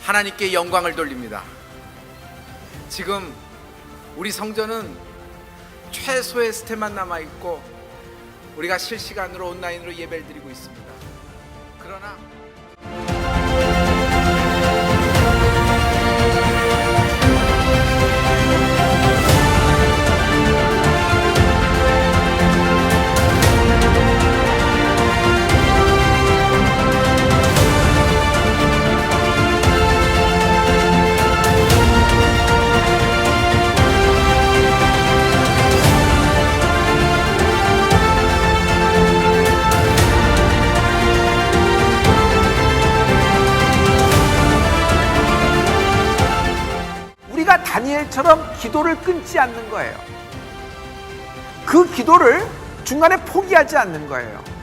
하나님께 영광을 돌립니다. 지금 우리 성전은 최소의 스텝만 남아있고 우리가 실시간으로 온라인으로 예배를 드리고 있습니다. 그러나 우리가 다니엘처럼 기도를 끊지 않는 거예요. 그 기도를 중간에 포기하지 않는 거예요.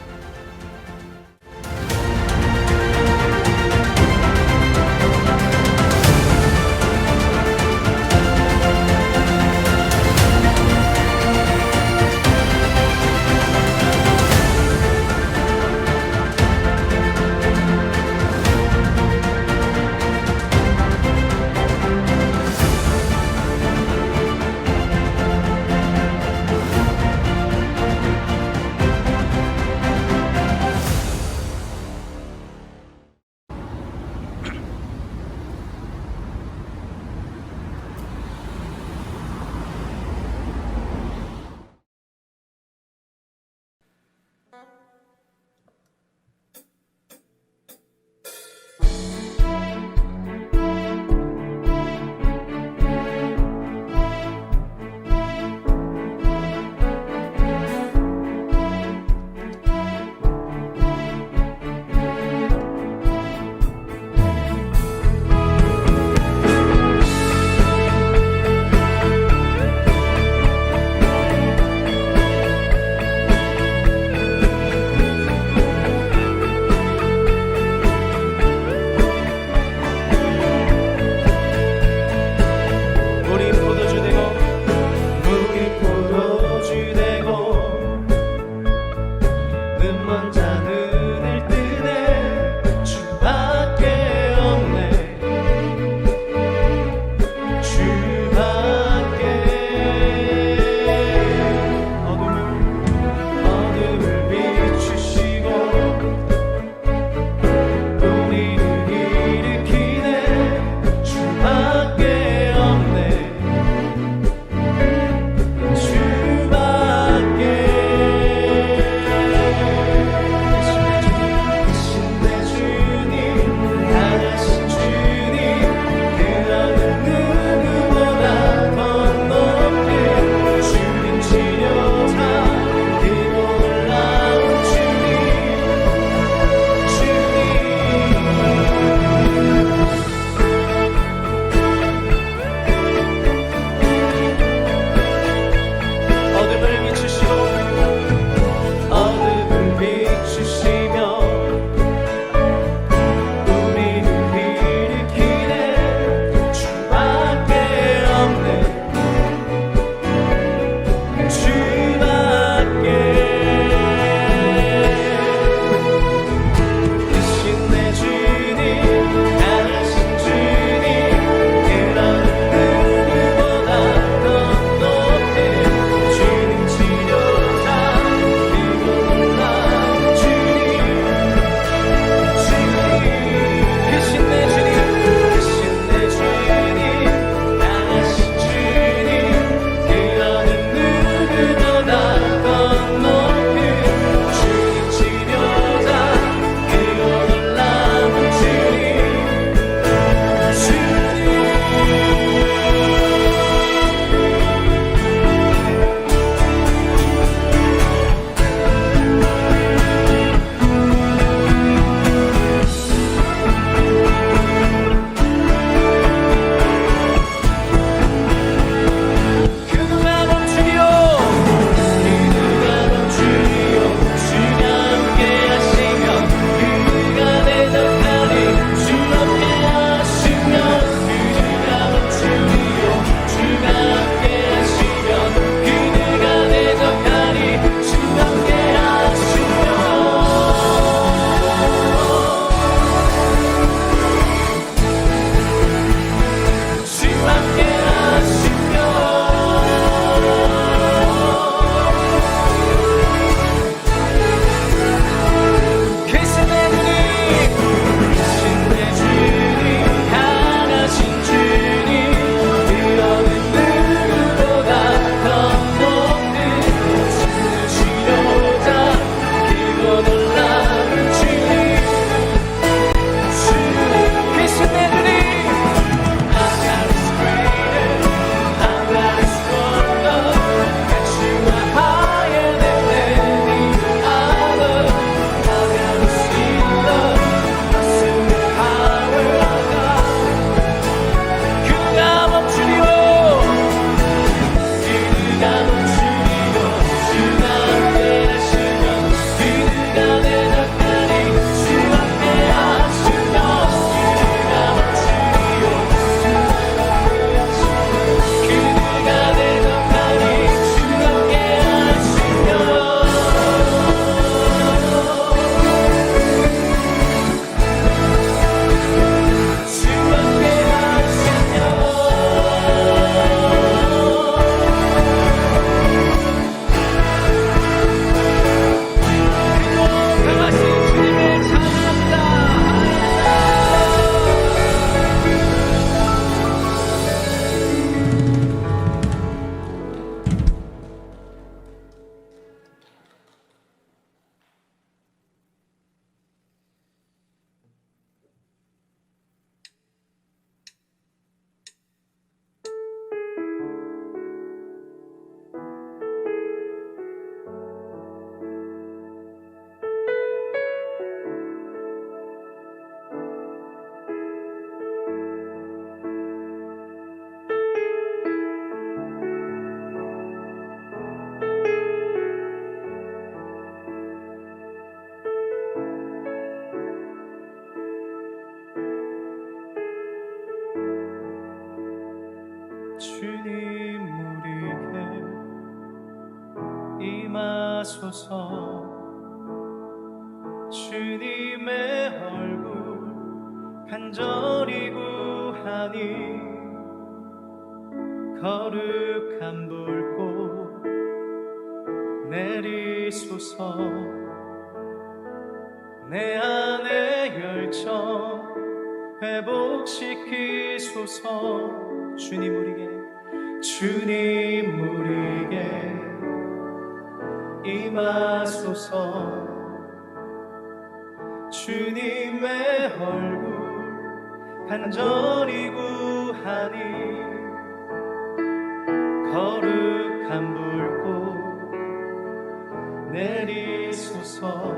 임하소서. 주님의 얼굴 간절히 구하니 거룩한 불꽃 내리소서. 내 안의 열정 회복시키소서. 주님 우리에게 임하소서. 주님의 얼굴 간절히 구하니 거룩한 불꽃 내리소서.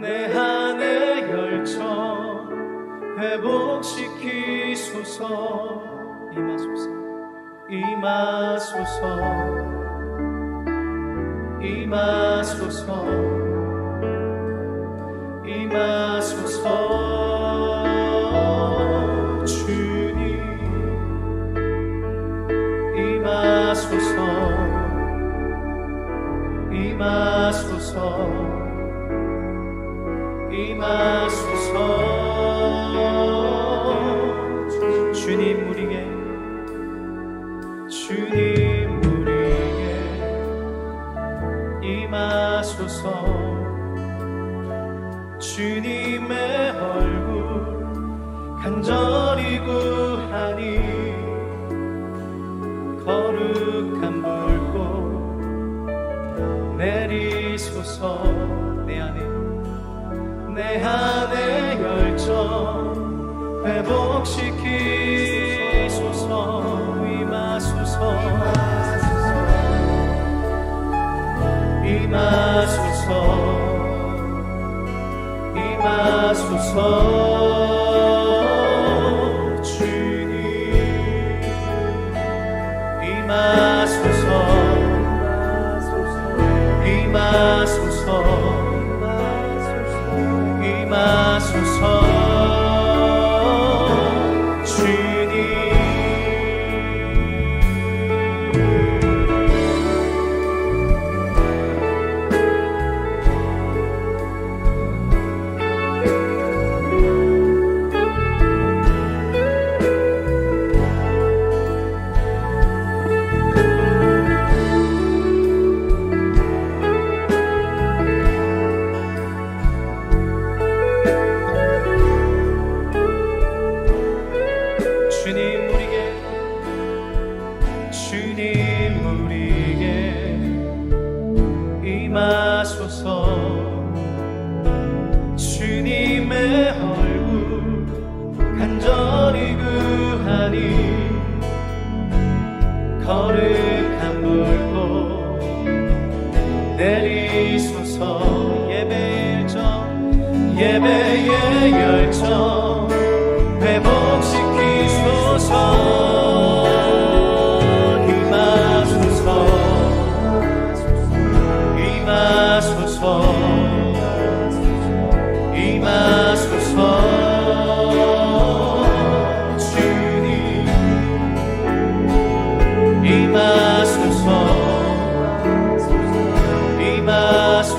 내 안의 열정 회복시키소서. 임하소서. 임하소서. 임하소서. 주님 임하소서. 임하소서. 임하소서. 주님 우리에게 임하소서. 주님의 얼굴 간절히 구하니 거룩한 불꽃 내리소서. 내 안의 열정 회복시키소서. 임하소서. 임하소서. 임하소서. 주님 임하소서. 임하소서. 임하소서. 주님의 얼굴 간절히 구하니 거룩한 불꽃 내리소서. 예배의 열정 회복시키소서. 임하소서. 임하소서. 임하소서. 주님 임하소서. 임하소서.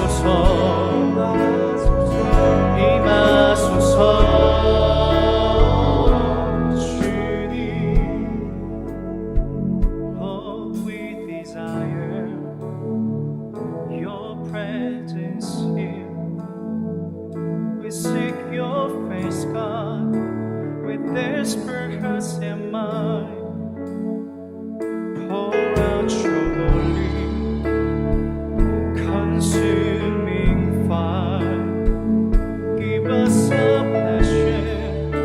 주님. Oh, we desire your presence here. We seek your face, God, with desperate hearts and mind. Pour out your holy, consuming fire. Give us a passion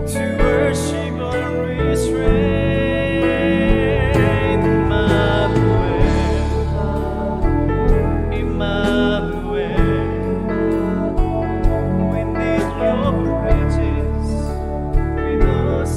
to worship and restrain. Emmanuel, Emmanuel. We need your presence with us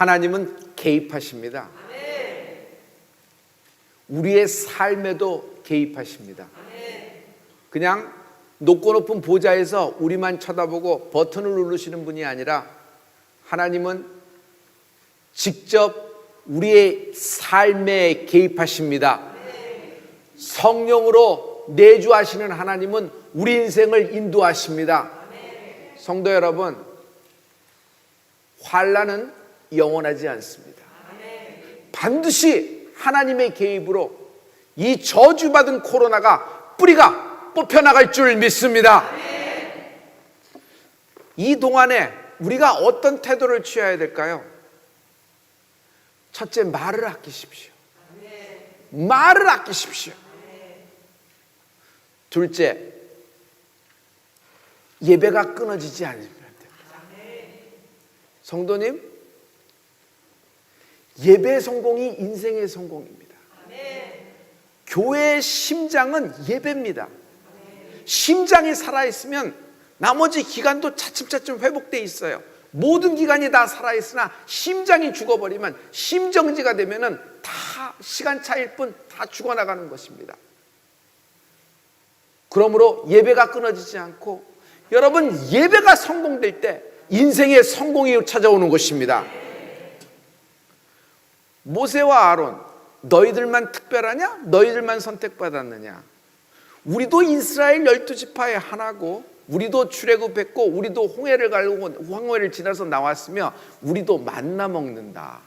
하나님은 개입하십니다. 우리의 삶에도 개입하십니다. 그냥 높고 높은 보좌에서 우리만 쳐다보고 버튼을 누르시는 분이 아니라 하나님은 직접 우리의 삶에 개입하십니다. 성령으로 내주하시는 하나님은 우리 인생을 인도하십니다. 성도 여러분, 환난은 영원하지 않습니다. 반드시 하나님의 개입으로 이 저주받은 코로나가 뿌리가 뽑혀나갈 줄 믿습니다. 이 동안에 우리가 어떤 태도를 취해야 될까요? 첫째, 말을 아끼십시오. 말을 아끼십시오. 둘째, 예배가 끊어지지 않으면 됩니다. 성도님, 예배 성공이 인생의 성공입니다. 교회의 심장은 예배입니다. 심장이 살아있으면 나머지 기관도 차츰차츰 회복되어 있어요. 모든 기관이 다 살아있으나 심장이 죽어버리면, 심정지가 되면은 다 시간 차일 뿐 다 죽어나가는 것입니다. 그러므로 예배가 끊어지지 않고, 여러분, 예배가 성공될 때 인생의 성공이 찾아오는 것입니다. 모세와 아론, 너희들만 특별하냐? 너희들만 선택받았느냐? 우리도 이스라엘 12지파의 하나고, 우리도 출애굽했고, 우리도 홍해를 갈고 황해를 지나서 나왔으며 우리도 만나 먹는다.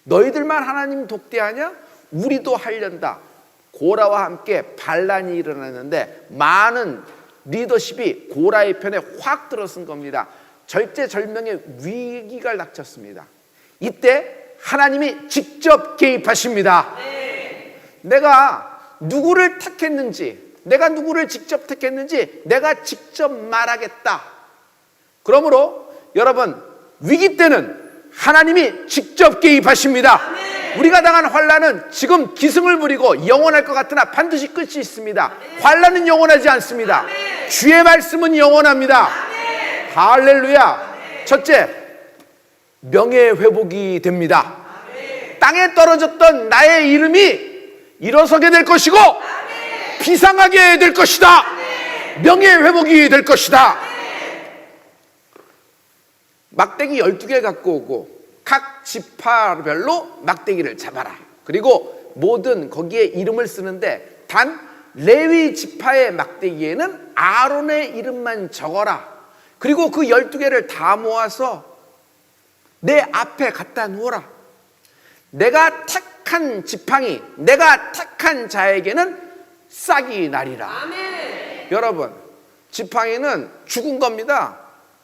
너희들만 하나님 독대하냐? 우리도 하련다. 고라와 함께 반란이 일어났는데 많은 리더십이 고라의 편에 확 들어선 겁니다. 절제절명의 위기가 닥쳤습니다. 이때 하나님이 직접 개입하십니다. 내가 누구를 택했는지, 내가 누구를 직접 택했는지 내가 직접 말하겠다. 그러므로 여러분, 위기 때는 하나님이 직접 개입하십니다. 우리가 당한 환난은 지금 기승을 부리고 영원할 것 같으나 반드시 끝이 있습니다. 환난은 영원하지 않습니다. 주의 말씀은 영원합니다. 할렐루야. 첫째, 명예회복이 됩니다. 땅에 떨어졌던 나의 이름이 일어서게 될 것이고 비상하게 될 것이다. 명예회복이 될 것이다. 막대기 12개 갖고 오고 각 지파별로 막대기를 잡아라. 그리고 모든 거기에 이름을 쓰는데 단 레위 지파의 막대기에는 아론의 이름만 적어라. 그리고 그 12개를 다 모아서 내 앞에 갖다 놓으라. 내가 택한 지팡이, 내가 택한 자에게는 싹이 나리라. 여러분, 지팡이는 죽은 겁니다.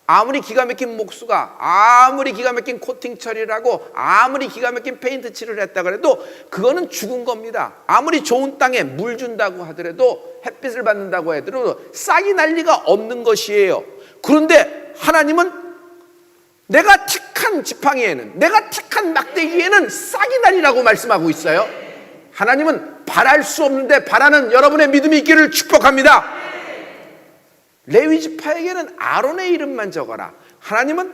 아무리 기가 막힌 목수가 아무리 기가 막힌 코팅 처리를 하고 아무리 기가 막힌 페인트 칠을 했다 그래도 그거는 죽은 겁니다. 아무리 좋은 땅에 물 준다고 하더라도, 햇빛을 받는다고 하더라도 싹이 날 리가 없는 것이에요. 그런데 하나님은 내가 택한 지팡이에는, 내가 택한 막대기에는 싹이 나리라고 말씀하고 있어요. 하나님은 바랄 수 없는데 바라는 여러분의 믿음이 있기를 축복합니다. 레위 지파에게는 아론의 이름만 적어라. 하나님은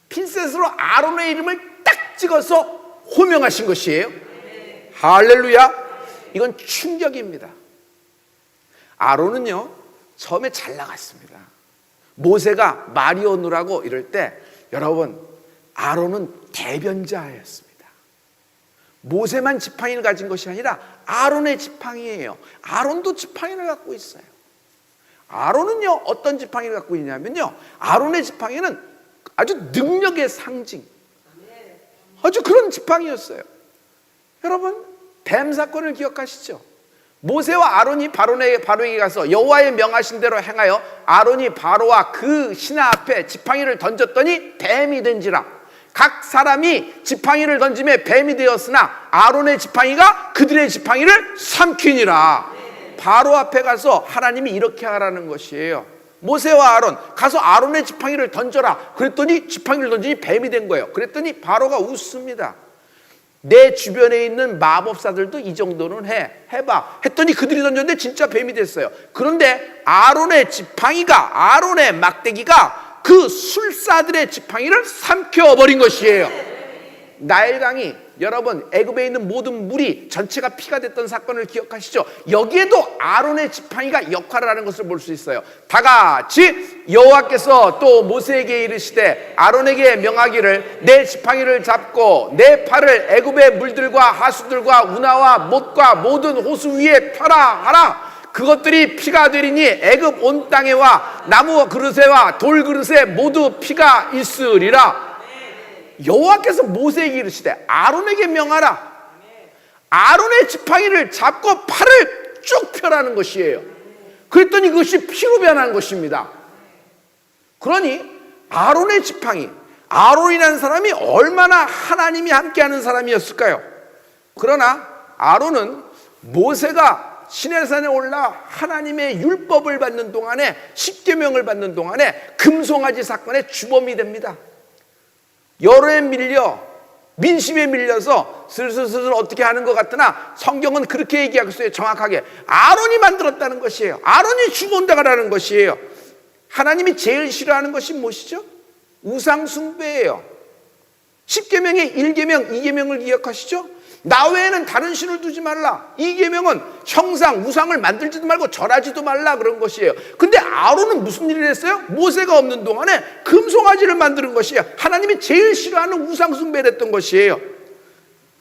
핀셋으로 아론의 이름을 딱 찍어서 호명하신 것이에요. 할렐루야. 이건 충격입니다. 아론은요, 처음에 잘 나갔습니다. 모세가 말이 오느라고 이럴 때, 여러분, 아론은 대변자였습니다. 모세만 지팡이를 가진 것이 아니라 아론의 지팡이예요. 아론도 지팡이를 갖고 있어요. 아론은요, 어떤 지팡이를 갖고 있냐면요, 아론의 지팡이는 아주 능력의 상징, 아주 그런 지팡이였어요. 여러분, 뱀 사건을 기억하시죠? 모세와 아론이 바로에게 가서 여호와의 명하신 대로 행하여 아론이 바로와 그 신하 앞에 지팡이를 던졌더니 뱀이 된지라. 각 사람이 지팡이를 던짐에 뱀이 되었으나 아론의 지팡이가 그들의 지팡이를 삼키니라. 바로 앞에 가서 하나님이 이렇게 하라는 것이에요. 모세와 아론, 가서 아론의 지팡이를 던져라. 그랬더니 지팡이를 던지니 뱀이 된 거예요. 그랬더니 바로가 웃습니다. 내 주변에 있는 마법사들도 이 정도는 해봐. 했더니 그들이 던졌는데 진짜 뱀이 됐어요. 그런데 아론의 지팡이가, 아론의 막대기가 그 술사들의 지팡이를 삼켜버린 것이에요. 나일강이, 여러분 애굽에 있는 모든 물이 전체가 피가 됐던 사건을 기억하시죠? 여기에도 아론의 지팡이가 역할을 하는 것을 볼 수 있어요. 다 같이 여호와께서 또 모세에게 이르시되 아론에게 명하기를 내 지팡이를 잡고 내 팔을 애굽의 물들과 하수들과 운하와 못과 모든 호수 위에 펴라 하라. 그것들이 피가 되리니 애굽 온 땅에와 나무 그릇에와 돌 그릇에 모두 피가 있으리라. 여호와께서 모세에게 이르시되 아론에게 명하라. 아론의 지팡이를 잡고 팔을 쭉 펴라는 것이에요. 그랬더니 그것이 피로 변한 것입니다. 그러니 아론의 지팡이, 아론이라는 사람이 얼마나 하나님이 함께하는 사람이었을까요? 그러나 아론은 모세가 시내산에 올라 하나님의 율법을 받는 동안에, 십계명을 받는 동안에 금송아지 사건의 주범이 됩니다. 여로에 밀려, 민심에 밀려서 슬슬슬 어떻게 하는 것 같으나 성경은 그렇게 얘기하고 있어요. 정확하게 아론이 만들었다는 것이에요. 아론이 죽어온다라는 것이에요. 하나님이 제일 싫어하는 것이 무엇이죠? 우상 숭배예요. 십계명의 1계명, 2계명을 기억하시죠? 나 외에는 다른 신을 두지 말라. 2계명은 형상, 우상을 만들지도 말고 절하지도 말라 그런 것이에요. 근데 아론은 무슨 일을 했어요? 모세가 없는 동안에 금송아지를 만드는 것이에요. 하나님이 제일 싫어하는 우상 숭배를 했던 것이에요.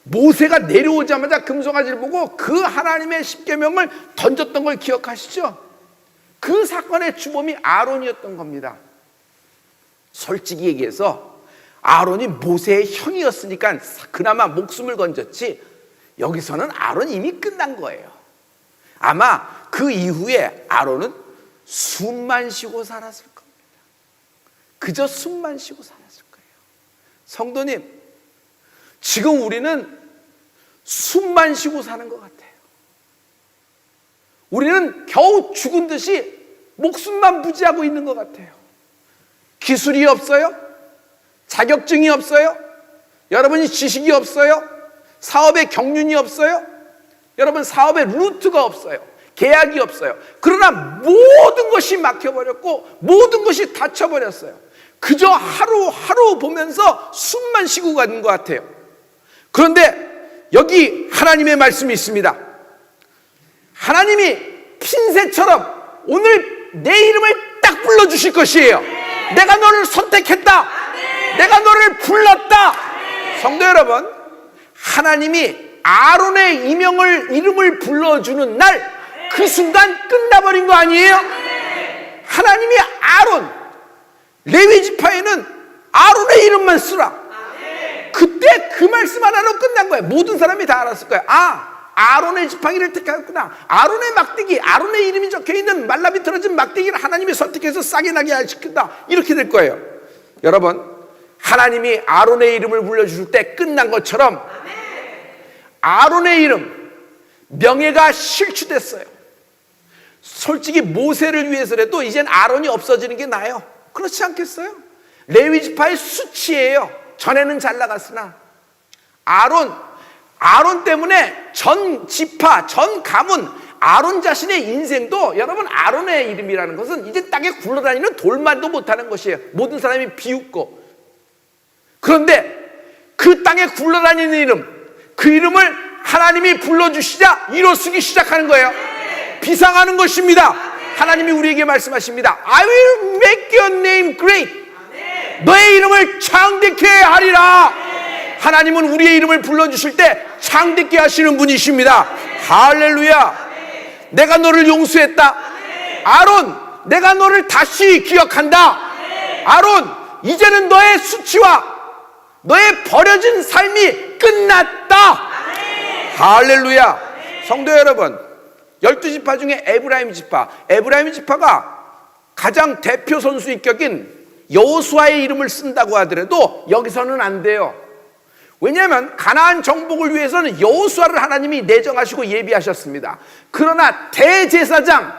모세가 내려오자마자 금송아지를 보고 그 하나님의 십계명을 던졌던 걸 기억하시죠? 그 사건의 주범이 아론이었던 겁니다. 솔직히 얘기해서 아론이 모세의 형이었으니까 그나마 목숨을 건졌지, 여기서는 아론이 이미 끝난 거예요. 아마 그 이후에 아론은 숨만 쉬고 살았을 겁니다. 그저 숨만 쉬고 살았을 거예요. 성도님, 지금 우리는 숨만 쉬고 사는 것 같아요. 우리는 겨우 죽은 듯이 목숨만 부지하고 있는 것 같아요. 기술이 없어요? 자격증이 없어요? 여러분이 지식이 없어요? 사업의 경륜이 없어요? 여러분 사업의 루트가 없어요. 계약이 없어요. 그러나 모든 것이 막혀버렸고 모든 것이 닫혀버렸어요. 그저 하루하루 보면서 숨만 쉬고 가는 것 같아요. 그런데 여기 하나님의 말씀이 있습니다. 하나님이 핀셋처럼 오늘 내 이름을 딱 불러주실 것이에요. 내가 너를 선택했다. 내가 너를 불렀다. 성도 여러분, 하나님이 아론의 이름을 불러주는 날 그 순간 끝나버린 거 아니에요? 하나님이 아론, 레위 지파에는 아론의 이름만 쓰라. 그때 그 말씀 하나로 끝난 거예요. 모든 사람이 다 알았을 거예요. 아론의 지팡이를 택하였구나. 아론의 막대기, 아론의 이름이 적혀있는 말라비 틀어진 막대기를 하나님이 선택해서 싸게 나게 시킨다. 이렇게 될 거예요. 여러분, 하나님이 아론의 이름을 불러주실 때 끝난 것처럼 아론의 이름, 명예가 실추됐어요. 솔직히 모세를 위해서라도 이젠 아론이 없어지는 게 나아요. 그렇지 않겠어요? 레위 지파의 수치예요. 전에는 잘 나갔으나 아론 때문에 전 지파, 전 가문, 아론 자신의 인생도, 여러분 아론의 이름이라는 것은 이제 땅에 굴러다니는 돌만도 못하는 것이에요. 모든 사람이 비웃고. 그런데 그 땅에 굴러다니는 이름, 그 이름을 하나님이 불러주시자 일어서기 시작하는 거예요. 비상하는 것입니다. 하나님이 우리에게 말씀하십니다. I will make your name great. 너의 이름을 창대케 하리라. 하나님은 우리의 이름을 불러주실 때 창대케 하시는 분이십니다. 할렐루야. 내가 너를 용서했다. 아론, 내가 너를 다시 기억한다. 아론, 이제는 너의 수치와 너의 버려진 삶이 끝났다. 할렐루야. 성도 여러분, 12지파 중에 에브라임 지파가 가장 대표 선수격인 여호수아의 이름을 쓴다고 하더라도 여기서는 안 돼요. 왜냐하면 가나안 정복을 위해서는 여호수아를 하나님이 내정하시고 예비하셨습니다. 그러나 대제사장을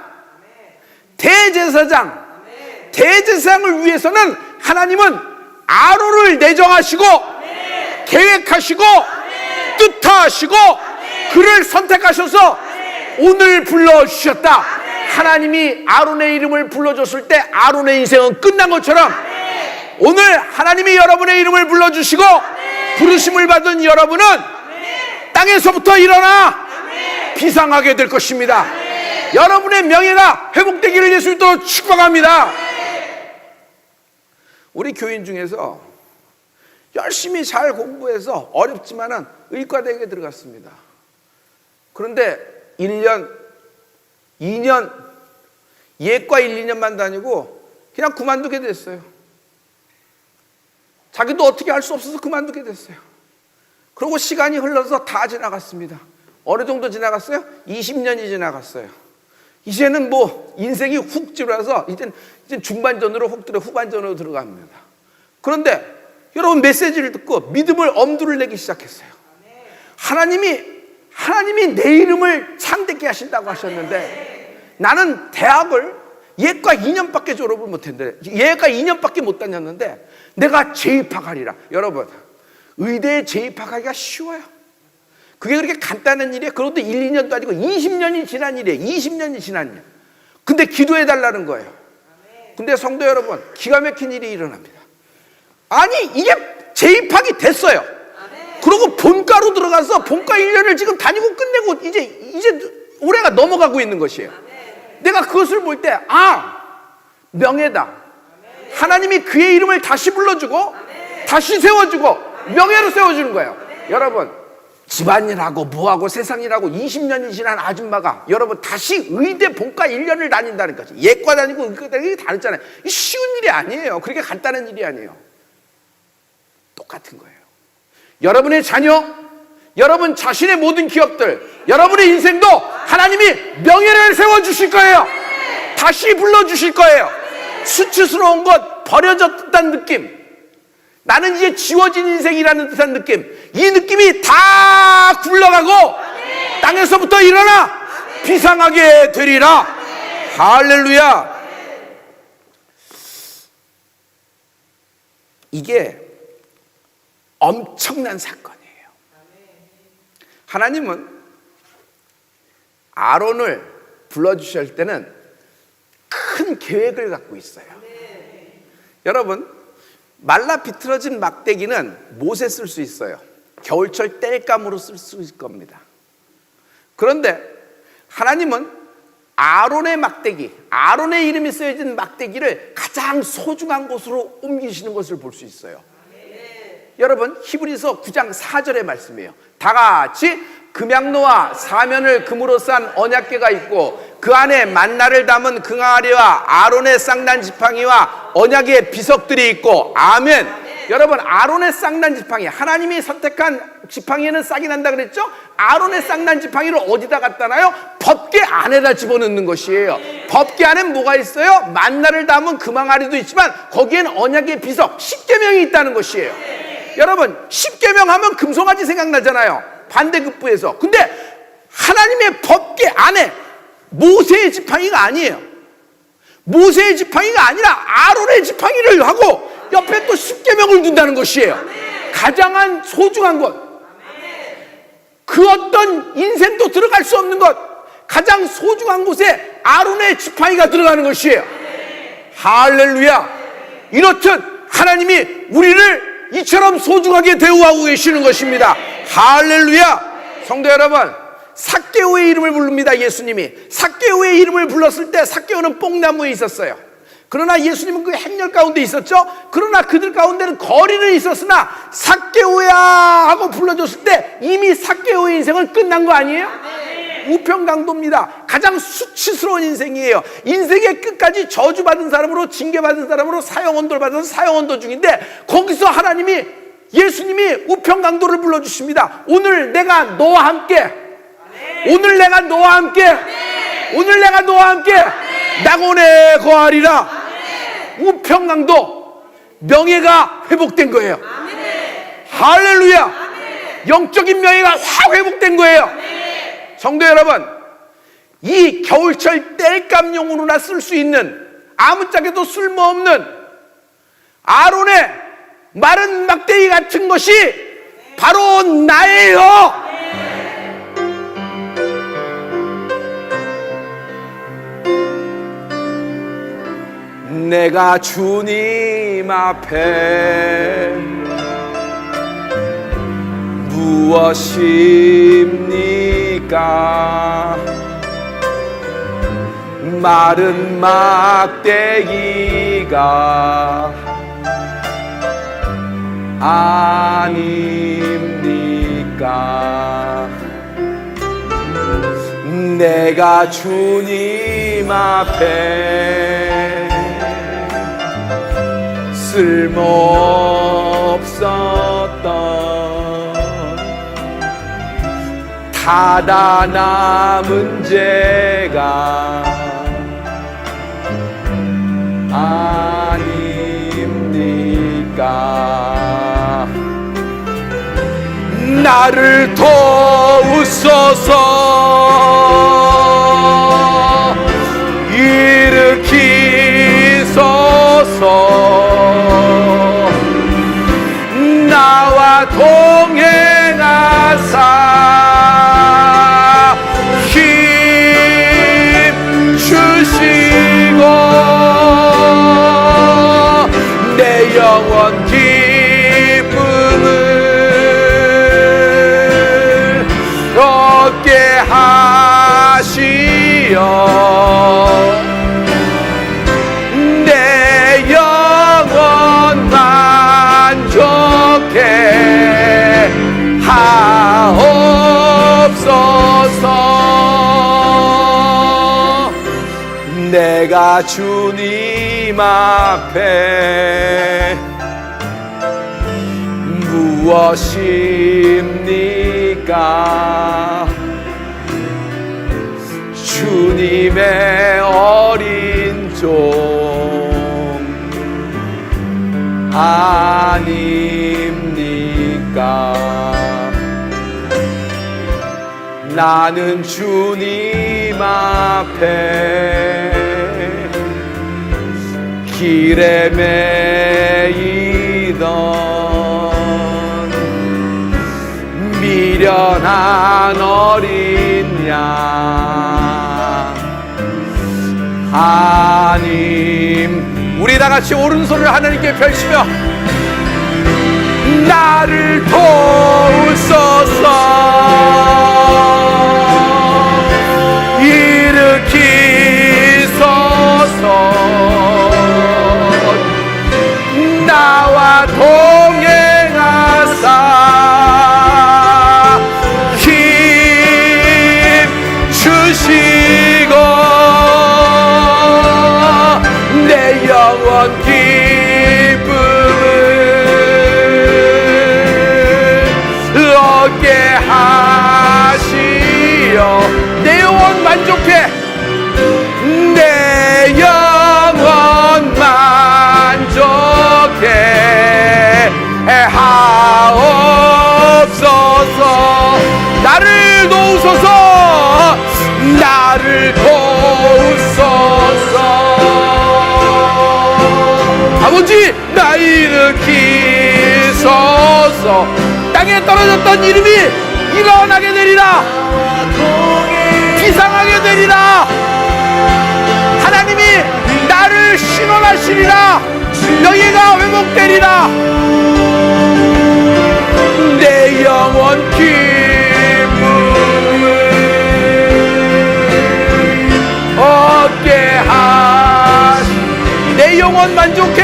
위해서는 하나님은 아론을 내정하시고 계획하시고 뜻하시고 그를 선택하셔서 오늘 불러주셨다. 하나님이 아론의 이름을 불러줬을 때 아론의 인생은 끝난 것처럼 오늘 하나님이 여러분의 이름을 불러주시고 부르심을 받은 여러분은 땅에서부터 일어나 비상하게 될 것입니다. 여러분의 명예가 회복되기를 예수 이름으로 축복합니다. 우리 교인 중에서 열심히 잘 공부해서 어렵지만은 의과대학에 들어갔습니다. 그런데 1년, 2년, 예과 1, 2년만 다니고 그냥 그만두게 됐어요. 자기도 어떻게 할 수 없어서 그만두게 됐어요. 그리고 시간이 흘러서 다 지나갔습니다. 어느 정도 지나갔어요? 20년이 지나갔어요. 이제는 뭐 인생이 훅 지나서 이제 중반전으로 훅 들어 후반전으로 들어갑니다. 그런데 여러분 메시지를 듣고 믿음을 엄두를 내기 시작했어요. 하나님이 내 이름을 창대케 하신다고 하셨는데 나는 대학을 예과 2년밖에 졸업을 못했는데 예과 2년밖에 못 다녔는데 내가 재입학하리라. 여러분 의대에 재입학하기가 쉬워요. 그게 그렇게 간단한 일이에요. 그것도 1, 2년도 아니고 20년이 지난 일이에요. 20년이 지난 일. 근데 기도해 달라는 거예요. 근데 성도 여러분 기가 막힌 일이 일어납니다. 아니 이게 재입학이 됐어요. 그리고 본과로 들어가서 본과 1년을 지금 다니고 끝내고 이제 올해가 넘어가고 있는 것이에요. 내가 그것을 볼 때 명예다. 하나님이 그의 이름을 다시 불러주고 다시 세워주고 명예로 세워주는 거예요. 여러분 집안일하고 뭐하고 세상일하고 20년이 지난 아줌마가 여러분 다시 의대 본과 1년을 다닌다는 거지. 예과 다니고 의과 다니고 이게 다르잖아요. 쉬운 일이 아니에요. 그렇게 간단한 일이 아니에요. 똑같은 거예요. 여러분의 자녀, 여러분 자신의 모든 기업들, 여러분의 인생도 하나님이 명예를 세워주실 거예요. 다시 불러주실 거예요. 수치스러운 것, 버려졌다는 느낌, 나는 이제 지워진 인생이라는 듯한 느낌, 이 느낌이 다 굴러가고 땅에서부터 일어나 비상하게 되리라. 할렐루야. 이게 엄청난 사건이에요. 하나님은 아론을 불러주실 때는 큰 계획을 갖고 있어요. 여러분 말라 비틀어진 막대기는 못에 쓸 수 있어요. 겨울철 땔감으로 쓸 수 있을 겁니다. 그런데 하나님은 아론의 막대기, 아론의 이름이 쓰여진 막대기를 가장 소중한 곳으로 옮기시는 것을 볼 수 있어요. 여러분 히브리서 9장 4절의 말씀이에요. 다 같이 금양노와 사면을 금으로 싼 언약궤가 있고 그 안에 만나를 담은 금항아리와 아론의 쌍난 지팡이와 언약의 비석들이 있고 아멘. 여러분 아론의 쌍난 지팡이, 하나님이 선택한 지팡이에는 싹이 난다 그랬죠? 아론의 쌍난 지팡이를 어디다 갖다 놔요? 법궤 안에다 집어넣는 것이에요. 법궤 안엔 뭐가 있어요? 만나를 담은 금항아리도 있지만 거기엔 언약의 비석 십계명이 있다는 것이에요. 여러분 십계명 하면 금송아지 생각나잖아요. 반대급부에서. 근데 하나님의 법궤 안에 모세의 지팡이가 아니에요. 모세의 지팡이가 아니라 아론의 지팡이를 하고 옆에 또 십계명을 둔다는 것이에요. 가장 소중한 것, 그 어떤 인생도 들어갈 수 없는 것, 가장 소중한 곳에 아론의 지팡이가 들어가는 것이에요. 할렐루야. 이렇듯 하나님이 우리를 이처럼 소중하게 대우하고 계시는 것입니다. 할렐루야. 성도 여러분 삭개오의 이름을 부릅니다. 예수님이 삭개오의 이름을 불렀을 때 삭개오는 뽕나무에 있었어요. 그러나 예수님은 그 행렬 가운데 있었죠. 그러나 그들 가운데는 거리는 있었으나 삭개오야 하고 불러줬을 때 이미 삭개오의 인생은 끝난 거 아니에요? 우평강도입니다. 가장 수치스러운 인생이에요. 인생의 끝까지 저주받은 사람으로, 징계받은 사람으로 사형언도를 받아서 사형언도 중인데 거기서 하나님이, 예수님이 우평강도를 불러주십니다. 오늘 내가 너와 함께, 오늘 내가 너와 함께, 오늘 내가 너와 함께 낙원에 거하리라. 우평강도, 명예가 회복된 거예요. 할렐루야. 영적인 명예가 확 회복된 거예요. 성도 여러분, 이 겨울철 땔감용으로나 쓸 수 있는 아무짝에도 쓸모없는 아론의 마른 막대기 같은 것이 바로 나예요. 내가 주님 앞에 무엇입니까? 마른 막대기가 아닙니까? 내가 주님 앞에 쓸모없었던 타다 남은 죄가 아닙니까? 나를 도우소서 일으키소서 나와 동행하사 힘 주시고 내 영원 기쁨을 얻게 하시어 내 영원 만족해 하옵소서. 내가 주님 앞에 무엇입니까? 주님의 어린 종 아닙니까? 나는 주님 앞에 길에 매이던 미련한 어린 양 하나님, 우리 다 같이 오른손을 하나님께 펼치며 나를 도우소서 일으키소서 나와 동행하사 힘 주시고 내 영원 기쁨을 얻게 하시어 내 영혼 만족해 내 영혼 만족해 하옵소서. 나를 도우소서 나를 도우소서 아버지 나 일으키소서. 땅에 떨어졌던 이름이 일어나게 되리라 비상하게 되리라. 하나님이 나를 신원하시리라. 너희가 회복되리라. 내 영원 기쁨을 얻게 하시 내 영혼 만족해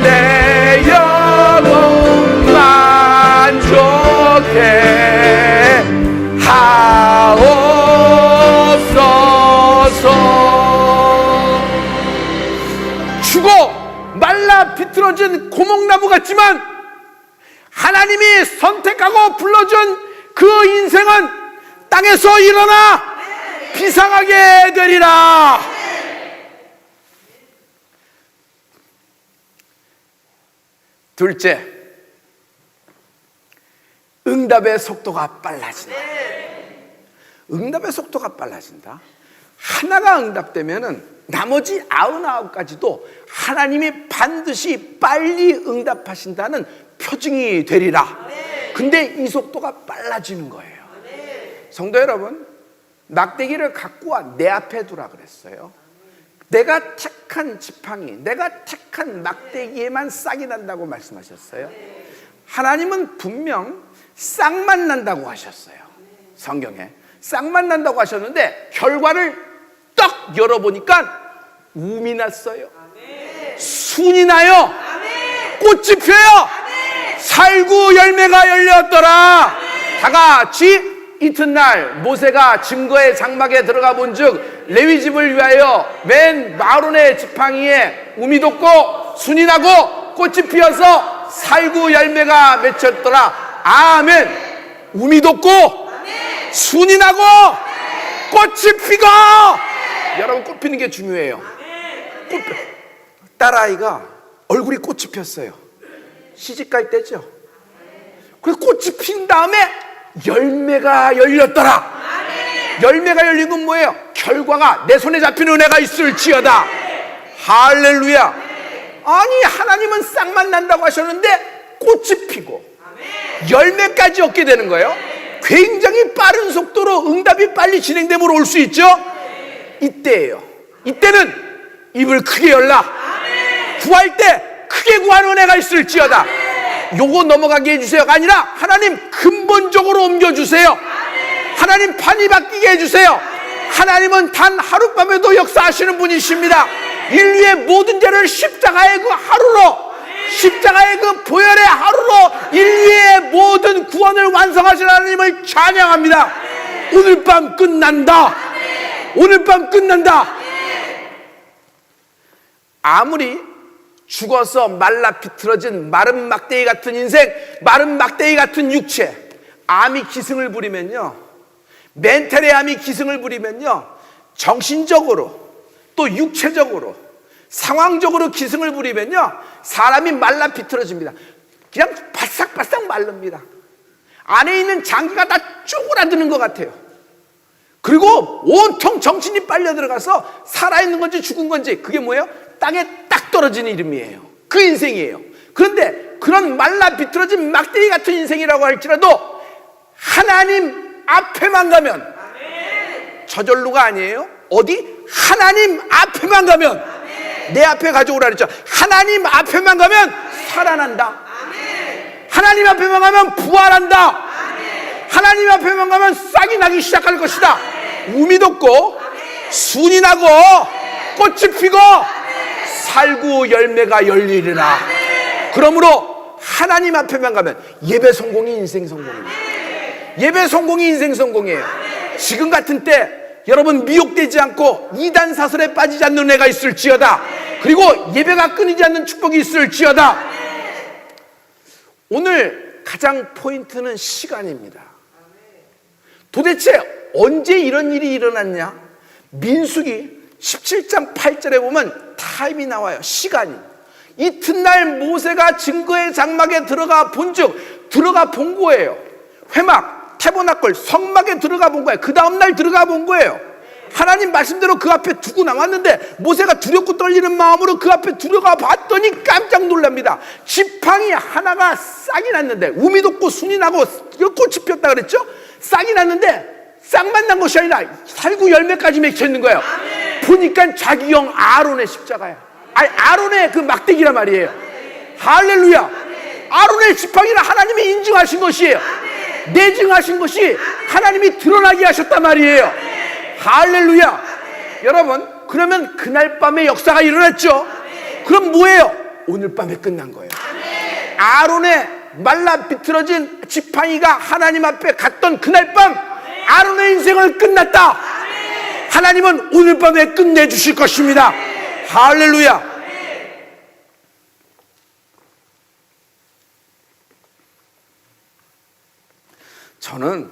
내 영혼 만족해 하옵소서. 죽어 말라 비틀어진 고목나무 같지만 하나님이 선택하고 불러준 그 인생은 땅에서 일어나 비상하게 되리라. 둘째, 응답의 속도가 빨라진다. 응답의 속도가 빨라진다. 하나가 응답되면은 나머지 99가지도 하나님이 반드시 빨리 응답하신다는 표징이 되리라. 근데 이 속도가 빨라지는 거예요. 성도 여러분, 막대기를 갖고 와 내 앞에 두라 그랬어요. 내가 택한 지팡이, 내가 택한 막대기에만 싹이 난다고 말씀하셨어요. 하나님은 분명 싹만 난다고 하셨어요. 성경에 싹만 난다고 하셨는데 결과를 딱 열어보니까 움이 났어요. 순이 나요. 꽃이 펴요. 살구 열매가 열렸더라. 다 같이 이튿날 모세가 증거의 장막에 들어가 본즉 레위 집을 위하여 맨 아론의 지팡이에 우미 돋고 순이 나고 꽃이 피어서 살구 열매가 맺혔더라. 아멘. 우미 돋고 순이 나고 꽃이 피고. 여러분, 꽃 피는 게 중요해요. 딸아이가 얼굴이 꽃이 폈어요. 시집갈 때죠. 그래서 꽃이 핀 다음에 열매가 열렸더라. 열매가 열린 건 뭐예요? 결과가 내 손에 잡힌 은혜가 있을지어다. 할렐루야. 아니, 하나님은 싹만 난다고 하셨는데 꽃이 피고 열매까지 얻게 되는 거예요. 굉장히 빠른 속도로 응답이 빨리 진행됨으로 올 수 있죠. 이때예요. 이때는 입을 크게 열라. 구할 때 크게 구하는 은혜가 있을지어다. 요거 넘어가게 해주세요가 아니라 하나님 근본적으로 옮겨주세요. 하나님 판이 바뀌게 해주세요. 하나님은 단 하룻밤에도 역사하시는 분이십니다. 인류의 모든 죄를 십자가의 그 하루로, 십자가의 그 보혈의 하루로 인류의 모든 구원을 완성하신 하나님을 찬양합니다. 오늘 밤 끝난다. 오늘 밤 끝난다. 아무리 죽어서 말라 비틀어진 마른 막대기 같은 인생, 마른 막대기 같은 육체, 암이 기승을 부리면요, 멘탈의 암이 기승을 부리면요, 정신적으로 또 육체적으로 상황적으로 기승을 부리면요, 사람이 말라 비틀어집니다. 그냥 바싹바싹 마릅니다. 안에 있는 장기가 다 쪼그라드는 것 같아요. 그리고 온통 정신이 빨려 들어가서 살아있는 건지 죽은 건지, 그게 뭐예요? 땅에 딱 떨어지는 이름이에요. 그 인생이에요. 그런데 그런 말라 비틀어진 막대기 같은 인생이라고 할지라도 하나님 앞에만 가면, 저절로가 아니에요. 어디? 하나님 앞에만 가면, 내 앞에 가져오라 그랬죠. 하나님 앞에만 가면 살아난다. 하나님 앞에만 가면 부활한다. 하나님 앞에만 가면 싹이 나기 시작할 것이다. 우미 돋고 순이 나고 꽃이 피고 살구 열매가 열리리라. 그러므로 하나님 앞에만 가면 예배 성공이 인생 성공입니다. 예배 성공이 인생 성공이에요. 지금 같은 때 여러분 미혹되지 않고 이단 사설에 빠지지 않는 은혜가 있을지어다. 그리고 예배가 끊이지 않는 축복이 있을지어다. 오늘 가장 포인트는 시간입니다. 도대체 언제 이런 일이 일어났냐? 민수기 17장 8절에 보면 타임이 나와요. 시간이. 이튿날 모세가 증거의 장막에 들어가 본즉, 들어가 본 거예요. 회막, 태보나클, 성막에 들어가 본 거예요. 그 다음날 들어가 본 거예요. 하나님 말씀대로 그 앞에 두고 나왔는데 모세가 두렵고 떨리는 마음으로 그 앞에 들어가 봤더니 깜짝 놀랍니다. 지팡이 하나가 싹이 났는데, 우미 돋고 순이 나고 꽃이 피었다 그랬죠? 싹이 났는데 싹만 난 것이 아니라 살구 열매까지 맺혀 있는 거예요. 보니까 자기 형 아론의 십자가야. 아니, 아론의 그 막대기란 말이에요. 할렐루야. 아론의 지팡이를 하나님이 인증하신 것이에요. 내증하신 것이 하나님이 드러나게 하셨단 말이에요. 할렐루야. 여러분, 그러면 그날 밤에 역사가 일어났죠. 그럼 뭐예요? 오늘 밤에 끝난 거예요. 아론의 말라 비틀어진 지팡이가 하나님 앞에 갔던 그날 밤, 아론의 인생을 끝났다. 하나님은 오늘 밤에 끝내주실 것입니다. 할렐루야. 저는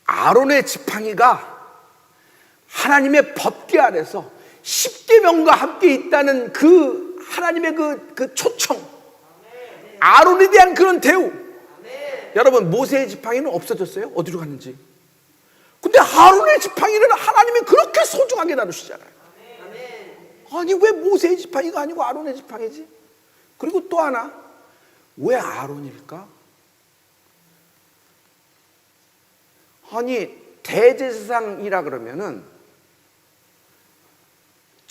아론의 지팡이가 하나님의 법궤 아래서 십계명과 함께 있다는 그 하나님의 그 초청, 아론에 대한 그런 대우. 여러분, 모세의 지팡이는 없어졌어요? 어디로 갔는지. 근데 아론의 지팡이는 하나님이 그렇게 소중하게 다루시잖아요. 아니, 왜 모세의 지팡이가 아니고 아론의 지팡이지? 그리고 또 하나, 왜 아론일까? 아니, 대제사장이라 그러면은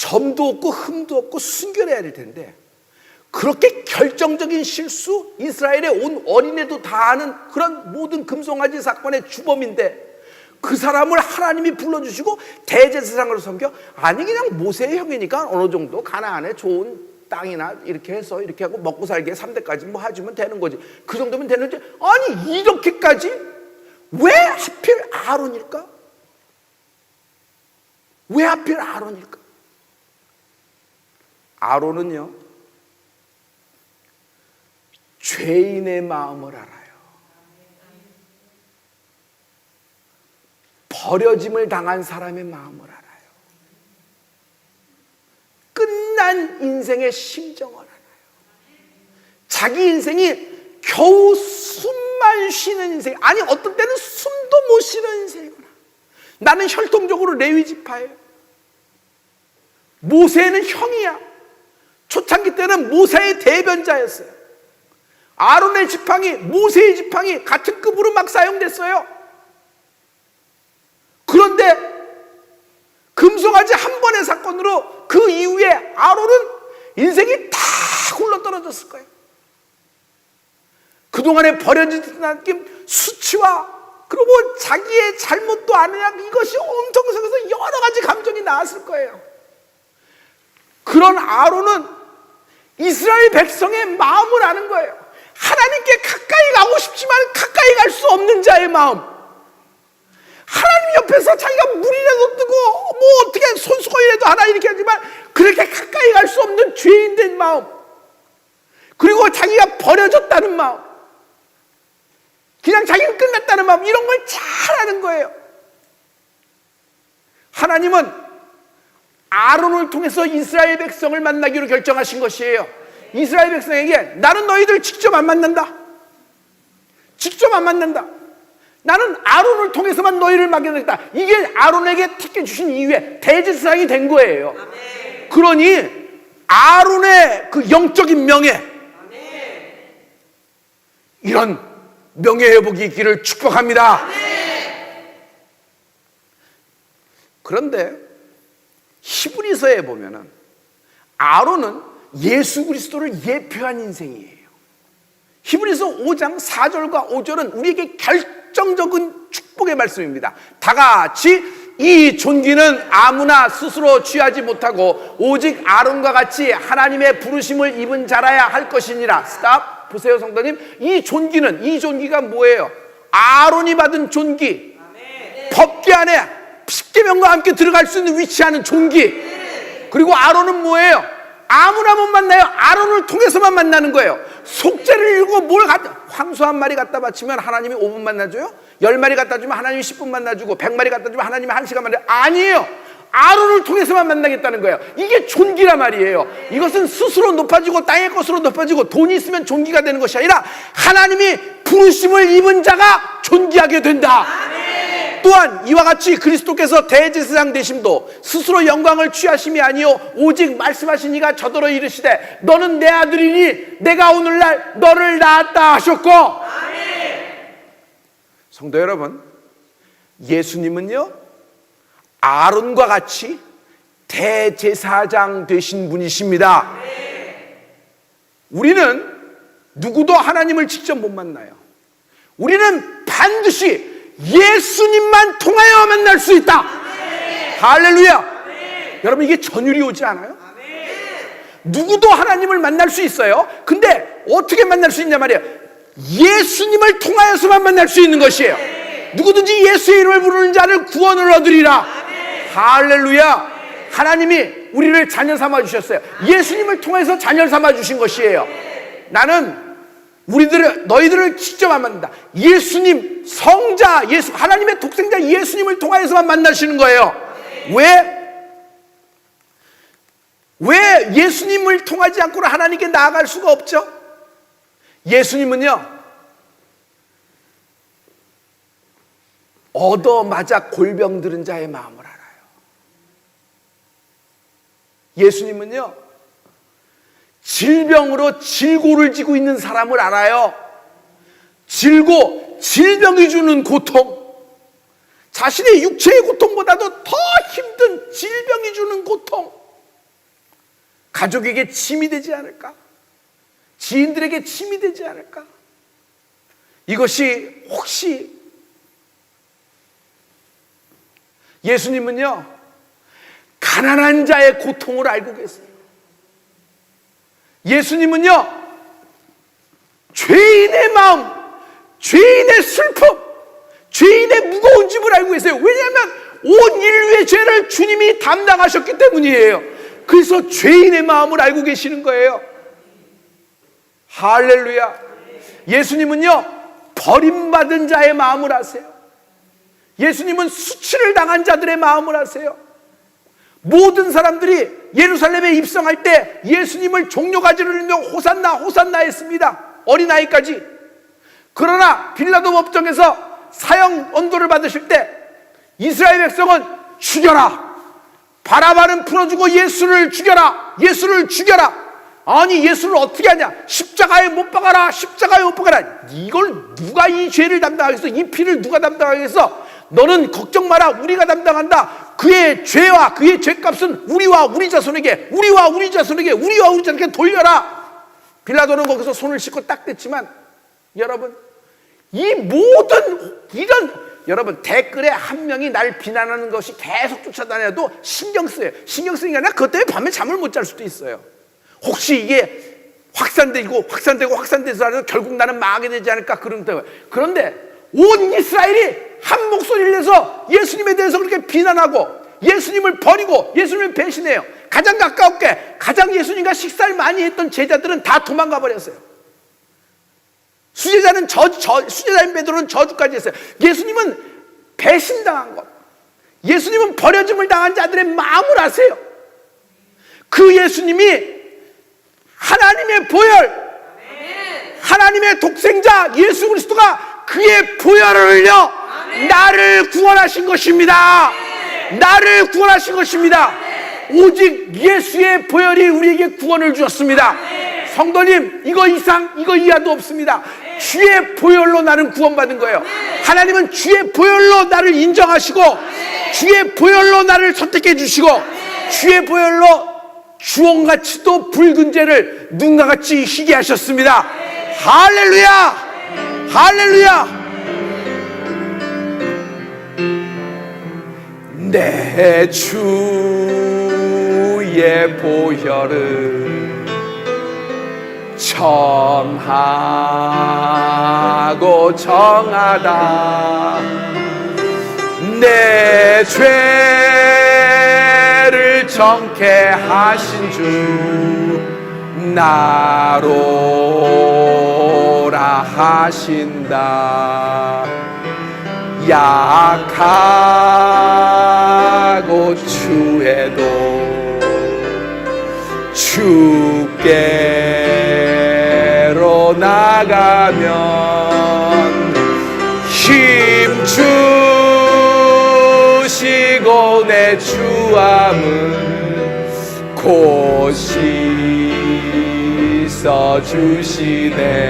점도 없고 흠도 없고 순결해야 될 텐데 그렇게 결정적인 실수, 이스라엘의 온 어린애도 다 아는 그런 모든 금송아지 사건의 주범인데 그 사람을 하나님이 불러주시고 대제사장으로 섬겨? 아니 그냥 모세의 형이니까 어느 정도 가나안에 좋은 땅이나 이렇게 해서 이렇게 하고 먹고 살게 3대까지 뭐 해주면 되는 거지. 그 정도면 되는지, 아니 이렇게까지 왜 하필 아론일까? 왜 하필 아론일까? 아론은요 죄인의 마음을 알아요. 버려짐을 당한 사람의 마음을 알아요. 끝난 인생의 심정을 알아요. 자기 인생이 겨우 숨만 쉬는 인생, 아니 어떤 때는 숨도 못 쉬는 인생이구나. 나는 혈통적으로 레위 지파예요. 모세는 형이야. 초창기 때는 모세의 대변자였어요. 아론의 지팡이, 모세의 지팡이 같은 급으로 막 사용됐어요. 그런데 금송아지 한 번의 사건으로 그 이후에 아론은 인생이 다 굴러떨어졌을 거예요. 그동안에 버려지던 느낌, 수치와 그리고 자기의 잘못도 아느냐, 이것이 엄청 속에서 여러 가지 감정이 나왔을 거예요. 그런 아론은 이스라엘 백성의 마음을 아는 거예요. 하나님께 가까이 가고 싶지만 가까이 갈 수 없는 자의 마음. 하나님 옆에서 자기가 물이라도 뜨고 뭐 어떻게 손수건이라도 하나 이렇게 하지만 그렇게 가까이 갈 수 없는 죄인된 마음, 그리고 자기가 버려졌다는 마음, 그냥 자기는 끝났다는 마음, 이런 걸 잘 아는 거예요. 하나님은 아론을 통해서 이스라엘 백성을 만나기로 결정하신 것이에요. 이스라엘 백성에게 나는 너희들 직접 안 만난다. 직접 안 만난다. 나는 아론을 통해서만 너희를 맡겨놓겠다. 이게 아론에게 택해 주신 이후에 대제사장이 된 거예요. 그러니 아론의 그 영적인 명예, 이런 명예회복이 있기를 축복합니다. 그런데 히브리서에 보면은 아론은 예수 그리스도를 예표한 인생이에요. 히브리서 5장 4절과 5절은 우리에게 결정적인 축복의 말씀입니다. 다 같이 이 존귀는 아무나 스스로 취하지 못하고 오직 아론과 같이 하나님의 부르심을 입은 자라야 할 것이니라. 스탑. 보세요 성도님, 이 존귀가 뭐예요? 아론이 받은 존귀, 법궤 안에 십계명과 함께 들어갈 수 있는 위치하는 존귀. 그리고 아론은 뭐예요? 아무나 못 만나요. 아론을 통해서만 만나는 거예요. 속죄를 이루고 뭘 황소 한 마리 갖다 바치면 하나님이 5분 만나줘요? 10마리 갖다 주면 하나님이 10분 만나주고 100마리 갖다 주면 하나님이 1시간 만나요? 아니에요. 아론을 통해서만 만나겠다는 거예요. 이게 존귀란 말이에요. 이것은 스스로 높아지고 땅의 것으로 높아지고 돈이 있으면 존귀가 되는 것이 아니라 하나님이 부르심을 입은 자가 존귀하게 된다. 또한 이와 같이 그리스도께서 대제사장 되심도 스스로 영광을 취하심이 아니요 오직 말씀하신 이가 저더러 이르시되 너는 내 아들이니 내가 오늘날 너를 낳았다 하셨고. 성도 여러분, 예수님은요 아론과 같이 대제사장 되신 분이십니다. 우리는 누구도 하나님을 직접 못 만나요. 우리는 반드시 예수님만 통하여 만날 수 있다. 할렐루야. 여러분, 이게 전율이 오지 않아요? 누구도 하나님을 만날 수 있어요. 근데 어떻게 만날 수 있냐 말이에요. 예수님을 통하여서만 만날 수 있는 것이에요. 누구든지 예수의 이름을 부르는 자를 구원을 얻으리라. 할렐루야. 하나님이 우리를 자녀 삼아 주셨어요. 예수님을 통해서 자녀 삼아 주신 것이에요. 나는 너희들을 직접 안 만난다. 예수님, 성자, 하나님의 독생자 예수님을 통하여서만 만나시는 거예요. 왜 예수님을 통하지 않고는 하나님께 나아갈 수가 없죠? 예수님은요, 얻어맞아 골병 들은 자의 마음을 알아요. 예수님은요, 질병으로 질고를 지고 있는 사람을 알아요. 질병이 주는 고통, 자신의 육체의 고통보다도 더 힘든 질병이 주는 고통, 가족에게 짐이 되지 않을까? 지인들에게 짐이 되지 않을까? 이것이 혹시 예수님은요, 가난한 자의 고통을 알고 계세요. 예수님은요, 죄인의 마음, 죄인의 슬픔, 죄인의 무거운 짐을 알고 계세요. 왜냐하면 온 인류의 죄를 주님이 담당하셨기 때문이에요. 그래서 죄인의 마음을 알고 계시는 거예요. 할렐루야. 예수님은요, 버림받은 자의 마음을 아세요. 예수님은 수치를 당한 자들의 마음을 아세요. 모든 사람들이 예루살렘에 입성할 때 예수님을 종려가지를 들며 호산나 호산나 했습니다. 어린아이까지. 그러나 빌라도 법정에서 사형 언도를 받으실 때 이스라엘 백성은 죽여라, 바라바는 풀어주고 예수를 죽여라, 예수를 죽여라. 아니, 예수를 어떻게 하냐? 십자가에 못 박아라, 십자가에 못 박아라. 이걸 누가 이 죄를 담당하겠어? 이 피를 누가 담당하겠어? 너는 걱정 마라, 우리가 담당한다. 그의 죄와 그의 죄값은 우리와 우리 자손에게, 우리와 우리 자손에게, 우리와 우리 자손에게 돌려라. 빌라도는 거기서 손을 씻고 딱 댔지만, 여러분, 이 모든 이런, 여러분, 댓글에 한 명이 날 비난하는 것이 계속 쫓아다녀도 신경 쓰여요. 신경 쓰는 게 아니라 그것 때문에 밤에 잠을 못 잘 수도 있어요. 혹시 이게 확산되고 확산돼서 결국 나는 망하게 되지 않을까, 그런데 온 이스라엘이 한 목소리를 내서 예수님에 대해서 그렇게 비난하고 예수님을 버리고 예수님을 배신해요. 가장 가깝게, 가장 예수님과 식사를 많이 했던 제자들은 다 도망가 버렸어요. 수제자인 베드로는 저주까지 했어요. 예수님은 배신당한 것, 예수님은 버려짐을 당한 자들의 마음을 아세요. 그 예수님이 하나님의 보혈, 하나님의 독생자 예수 그리스도가 그의 보혈을 흘려 나를 구원하신 것입니다. 나를 구원하신 것입니다. 오직 예수의 보혈이 우리에게 구원을 주었습니다. 성도님, 이거 이상 이거 이하도 없습니다. 주의 보혈로 나는 구원받은 거예요. 하나님은 주의 보혈로 나를 인정하시고 주의 보혈로 나를 선택해 주시고 주의 보혈로 주홍같이도 붉은 죄를 눈과 같이 희게 하셨습니다. 할렐루야! 할렐루야! 내 주의 보혈은 정하고 정하다. 내 죄를 정케 하신 주 나로라 하신다. 약하고 추해도 주께로 나가면 힘 주시고 내 주함은 곧 씻어주시네.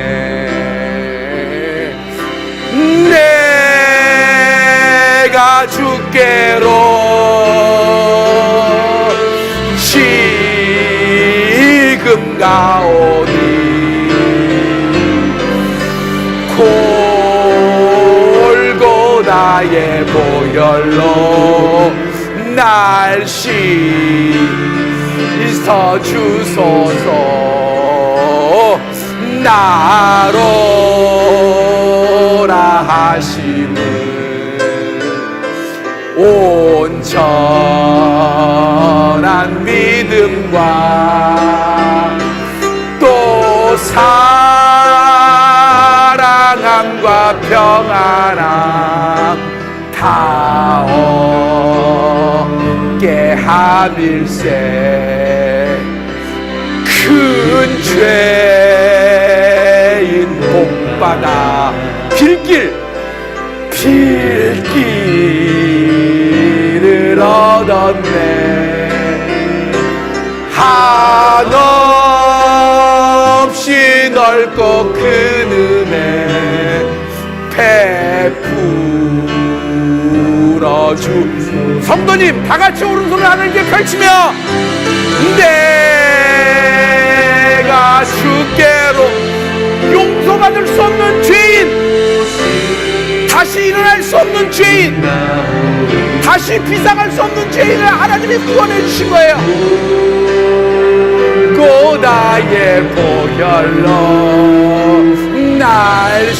내가 주께로 지금 가오니 골고다의 보혈로 날 씻어주소서. 나로라 하심은 온전한 믿음과 또 사랑함과 평안함 다 얻게 함일세. 큰 죄인 복받아 빌길을 얻었네. 한없이 넓고 큰 은혜 베풀어 주. 성도님, 다 같이 오른손을 하늘께 펼치며 내 내가 주께로 용서받을 수 없는 죄인, 다시 일어날 수 없는 죄인, 다시 비상할 수 없는 죄인을 하나님이 구원해 주신 거예요. 고다의 보혈로 날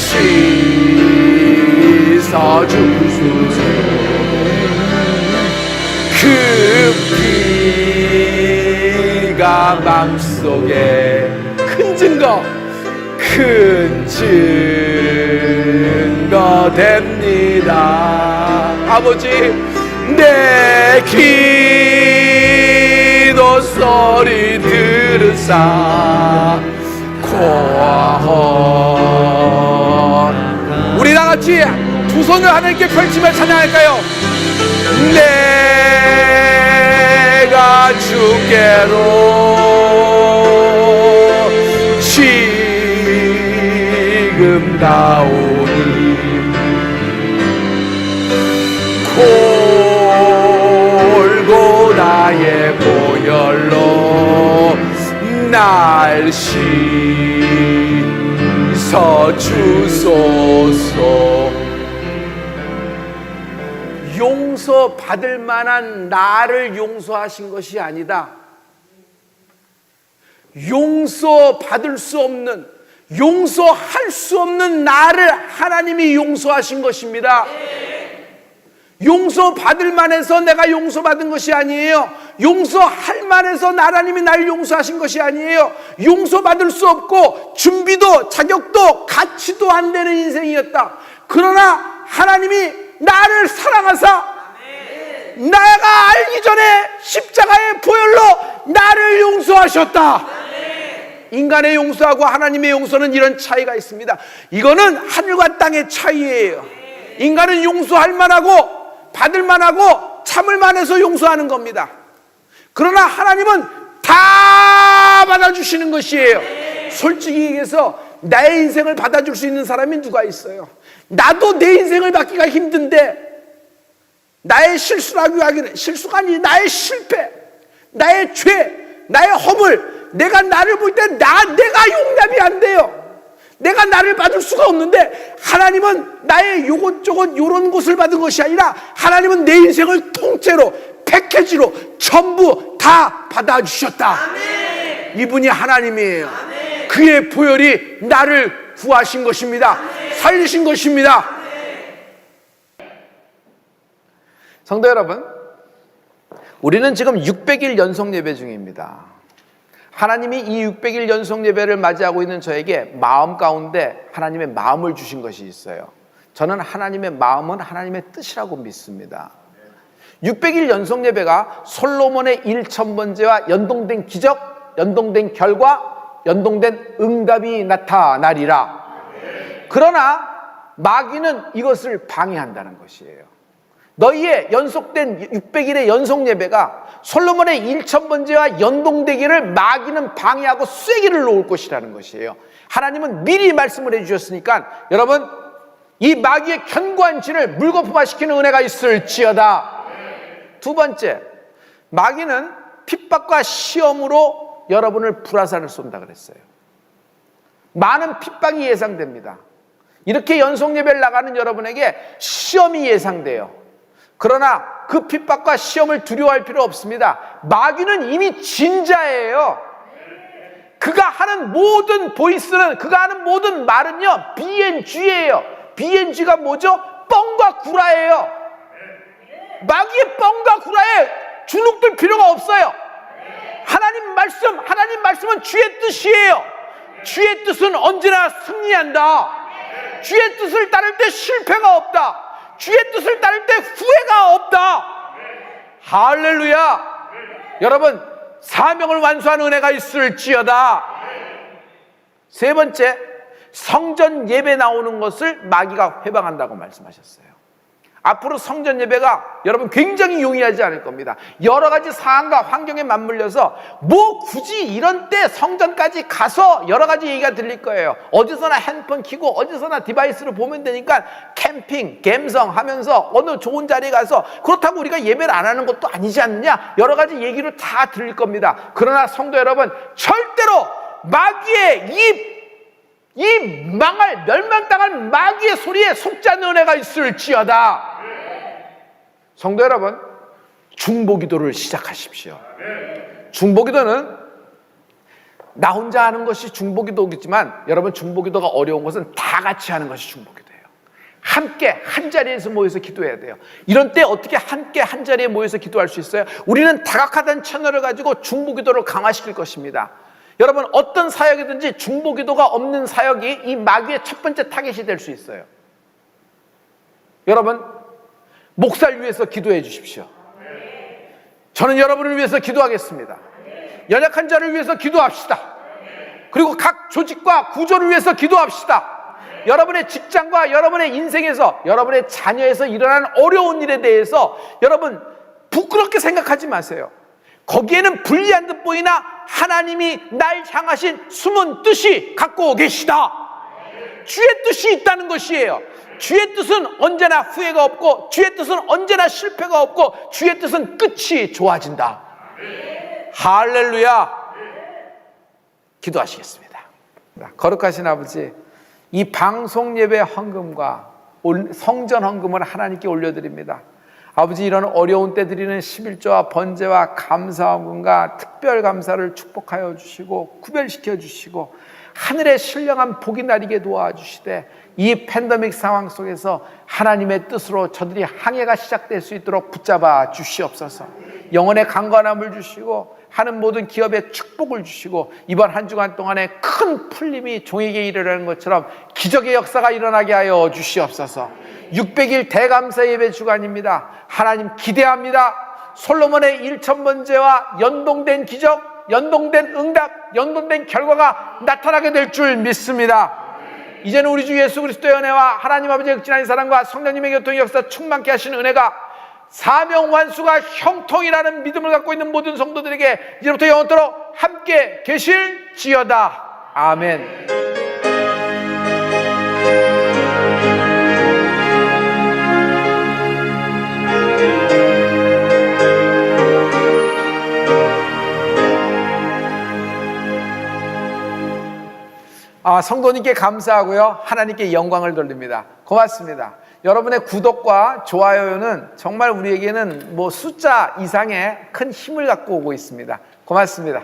씻어주소서. 그 피가 맘속에 큰 증거 됩니다. 아버지, 내 기도 소리 들으사 고아원. 우리 다 같이 두 손을 하나님께 펼치며 찬양할까요? 내가 주께로 지금 나오니 골고다의 보혈로 날 씻어주소서. 용서받을 만한 나를 용서하신 것이 아니다. 용서받을 수 없는, 용서할 수 없는 나를 하나님이 용서하신 것입니다. 용서받을 만해서 내가 용서받은 것이 아니에요. 용서할 만해서 하나님이 날 용서하신 것이 아니에요. 용서받을 수 없고 준비도 자격도 가치도 안 되는 인생이었다. 그러나 하나님이 나를 사랑하사 내가 알기 전에 십자가의 보혈로 나를 용서하셨다. 인간의 용서하고 하나님의 용서는 이런 차이가 있습니다. 이거는 하늘과 땅의 차이예요. 인간은 용서할 만하고 받을 만하고 참을 만해서 용서하는 겁니다. 그러나 하나님은 다 받아주시는 것이에요. 솔직히 얘기해서 나의 인생을 받아줄 수 있는 사람이 누가 있어요? 나도 내 인생을 받기가 힘든데, 나의 실수라고 하기는, 실수가 아니 나의 실패, 나의 죄, 나의 허물, 내가 나를 볼 때 내가 용납이 안 돼요. 내가 나를 받을 수가 없는데, 하나님은 나의 요것저것 요런 곳을 받은 것이 아니라 하나님은 내 인생을 통째로 패키지로 전부 다 받아주셨다. 아멘. 이분이 하나님이에요. 아멘. 그의 보혈이 나를 구하신 것입니다. 아멘. 살리신 것입니다. 아멘. 성도 여러분, 우리는 지금 600일 연속 예배 중입니다. 하나님이 이 600일 연속 예배를 맞이하고 있는 저에게 마음 가운데 하나님의 마음을 주신 것이 있어요. 저는 하나님의 마음은 하나님의 뜻이라고 믿습니다. 600일 연속 예배가 솔로몬의 1000번째와 연동된 기적, 연동된 결과, 연동된 응답이 나타나리라. 그러나 마귀는 이것을 방해한다는 것이에요. 너희의 연속된 600일의 연속 예배가 솔로몬의 1000번째와 연동되기를 마귀는 방해하고 쐐기를 놓을 것이라는 것이에요. 하나님은 미리 말씀을 해주셨으니까 여러분, 이 마귀의 견고한 진을 물거품화시키는 은혜가 있을지어다. 두 번째, 마귀는 핍박과 시험으로 여러분을 불화살을 쏜다 그랬어요. 많은 핍박이 예상됩니다. 이렇게 연속 예배를 나가는 여러분에게 시험이 예상돼요. 그러나 그 핍박과 시험을 두려워할 필요 없습니다. 마귀는 이미 진자예요. 그가 하는 모든 보이스는, 그가 하는 모든 말은요, BNG예요. BNG가 뭐죠? 뻥과 구라예요. 마귀의 뻥과 구라에 주눅들 필요가 없어요. 하나님 말씀은 주의 뜻이에요. 주의 뜻은 언제나 승리한다. 주의 뜻을 따를 때 실패가 없다. 주의 뜻을 따를 때 후회가 없다. 할렐루야. 여러분, 사명을 완수하는 은혜가 있을지어다. 세 번째, 성전 예배 나오는 것을 마귀가 회방한다고 말씀하셨어요. 앞으로 성전 예배가 여러분 굉장히 용이하지 않을 겁니다. 여러 가지 상황과 환경에 맞물려서 뭐 굳이 이런 때 성전까지 가서 여러 가지 얘기가 들릴 거예요. 어디서나 핸드폰 켜고 어디서나 디바이스를 보면 되니까 캠핑, 갬성 하면서 어느 좋은 자리에 가서, 그렇다고 우리가 예배를 안 하는 것도 아니지 않느냐, 여러 가지 얘기를 다 들릴 겁니다. 그러나 성도 여러분, 절대로 마귀의 이 망할 멸망당할 마귀의 소리에 속지 않는 은혜가 있을지어다. 성도 여러분, 중보기도를 시작하십시오. 중보기도는 나 혼자 하는 것이 중보기도겠지만 여러분, 중보기도가 어려운 것은 다 같이 하는 것이 중보기도예요. 함께 한 자리에서 모여서 기도해야 돼요. 이런 때 어떻게 함께 한 자리에 모여서 기도할 수 있어요? 우리는 다각화된 채널을 가지고 중보기도를 강화시킬 것입니다. 여러분, 어떤 사역이든지 중보기도가 없는 사역이 이 마귀의 첫 번째 타겟이 될 수 있어요. 여러분, 목사를 위해서 기도해 주십시오. 저는 여러분을 위해서 기도하겠습니다. 연약한 자를 위해서 기도합시다. 그리고 각 조직과 구조를 위해서 기도합시다. 여러분의 직장과 여러분의 인생에서, 여러분의 자녀에서 일어난 어려운 일에 대해서 여러분 부끄럽게 생각하지 마세요. 거기에는 불리한 듯 보이나 하나님이 날 향하신 숨은 뜻이 갖고 계시다. 주의 뜻이 있다는 것이에요. 주의 뜻은 언제나 후회가 없고, 주의 뜻은 언제나 실패가 없고, 주의 뜻은 끝이 좋아진다. 할렐루야. 기도하시겠습니다. 거룩하신 아버지, 이 방송 예배 헌금과 성전 헌금을 하나님께 올려드립니다. 아버지, 이런 어려운 때 드리는 11조와 번제와 감사헌금과 특별 감사를 축복하여 주시고 구별시켜 주시고 하늘의 신령한 복이 나리게 도와주시되, 이 팬데믹 상황 속에서 하나님의 뜻으로 저들이 항해가 시작될 수 있도록 붙잡아 주시옵소서. 영혼의 강건함을 주시고 하는 모든 기업에 축복을 주시고, 이번 한 주간 동안에 큰 풀림이 종에게 이르려는 것처럼 기적의 역사가 일어나게 하여 주시옵소서. 600일 대감사 예배 주간입니다. 하나님 기대합니다. 솔로몬의 1000번제와 연동된 기적, 연동된 응답, 연동된 결과가 나타나게 될 줄 믿습니다. 이제는 우리 주 예수 그리스도의 은혜와 하나님 아버지의 극진한 사랑과 성령님의 교통의 역사 충만케 하시는 은혜가 사명 완수가 형통이라는 믿음을 갖고 있는 모든 성도들에게 이제부터 영원토록 함께 계실지어다. 아멘. 성도님께 감사하고요, 하나님께 영광을 돌립니다. 고맙습니다. 여러분의 구독과 좋아요는 정말 우리에게는 숫자 이상의 큰 힘을 갖고 오고 있습니다. 고맙습니다.